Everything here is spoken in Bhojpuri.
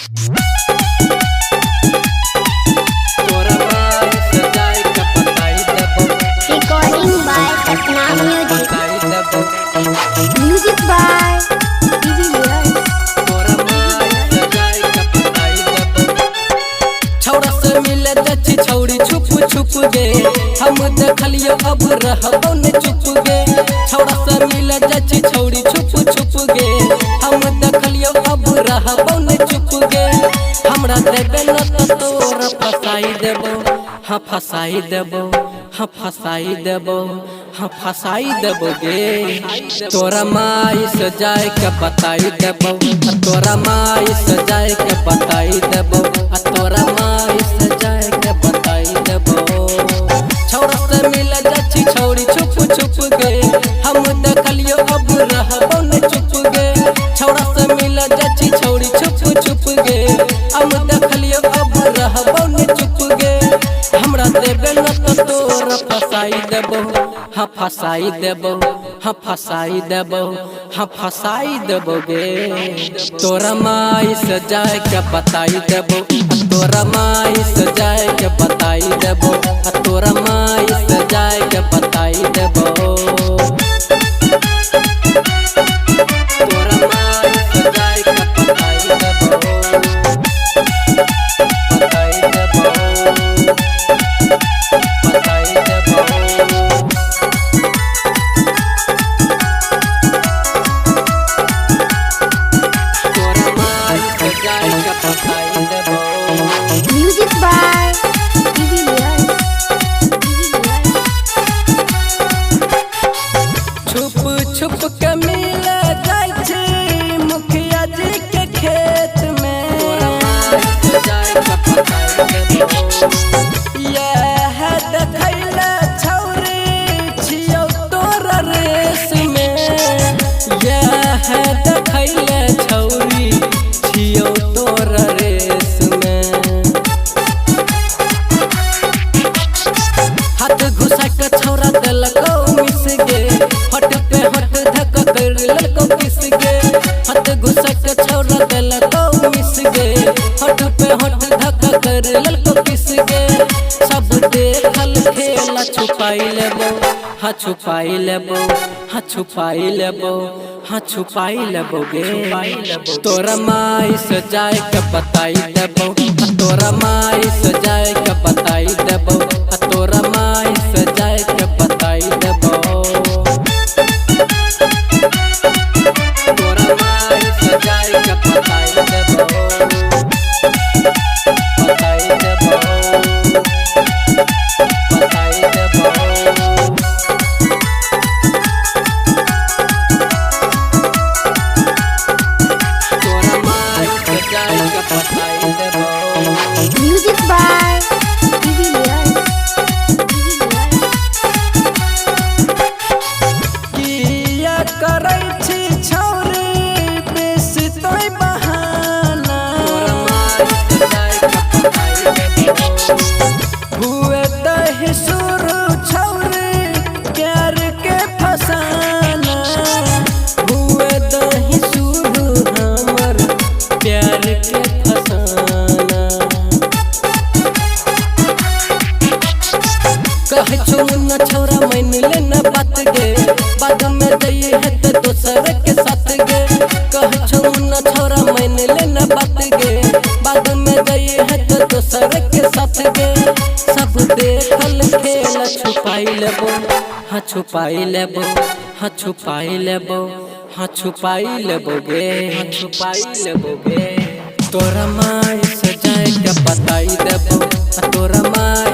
तोरा माई सजाए के बताई देबो। Recording by Satna Music. बताई देबो। Music by DVS. तोरा माई सजाए के बताई देबो। छौड़ा से मिले जची छौड़ी छुप छुप गे, हम देखलियो अब रहबो न चुप गे। छौड़ा से मिले जची छौड़ी छुप छुप गे, हम देखलियो अब रहबो न चुप गे। हमरा देबे न तो तोरा फसाई देबो, हाँ फसाई देबो, हाँ फसाई देबो, हाँ फसाई देबो गे। तोरा माई सजाए के बताई देबो, तोरा माई सजाए के बताई देबो, तोरा माई सजाए के बताई देबो। छौड़ा से मिले जाची छौड़ी छुप छुप गे, हम देखलियो अब रहबो न चुप गे। छौड़ा से मिले जाची छौड़ी छुप छुप गे, हम देखलियो अब रहबो न चुप गे। हमरा देबे न तो तोरा फसाई देबो, हाँ फसाई देबो, हाँ फसाई देबो, हाँ फसाई देबो गे। तोरा माई सजाए के बताई देबो, तोरा माई सजाए के बताई देबो, तोरा माई सजाए के बताई देबो। तोरा माई सजाए के बताई देबो, बताई देबो, बताई देबो। तोरा माई सजाए के बताई देबो। Music by DVS. छुप छुप के मिले जाय छी मुखिया जी के खेत में। तोरा माई सजाए के बताई देबो। यह देखैले छौरी छियौ तोरा रेस में, यह देखैले छौरी छियौ तोरा रेस में। हाथ घुसा के छौरा देलको मिस गे, हट पे हट धक कर ललको किस गे। हाथ घुसा के छौरा देलको मिस गे, हट पे हट धक कर ललको किस गे। सब देखल खेला छुपाई लेबो, हाँ छुपाई लेबो, हाँ छुपाई लेबो, हाँ छुपाई लेबो गे। तोरा माई सजाए के बताई देबो, तोरा माई सजाए के बताई देबो, तोरा माई सजाए के बताई देबो। तोरा माई सजाए के बताई देबो, बताई देबो, बताई देबो। तोरा माई सजाए के बताई देबो। Music by DVS. किया करै छी छौरी बेसी तोय बहाना। तोरा माई सजाए के बताई देबो। हुए दही शुरू छौरी प्यार के फसाना, हुए दही शुरू हमर प्यार के फसाना। कहे छौ न छौरा मान ले न बात गे, बाद में जइए है तो दोसर के साथ गे। कहे छौ न छौरा मान ले न बात गे, बाद में जइए है तो दोसर के साथ गे। सब देखल खेला छुपाई लेबो, हाँ छुपाई लेबो, हाँ छुपाई लेबो, हाँ छुपाई लेबो गे, हाँ छुपाई लेबो गे। तोरा माई सजाए के बताई देबो, तोरा माई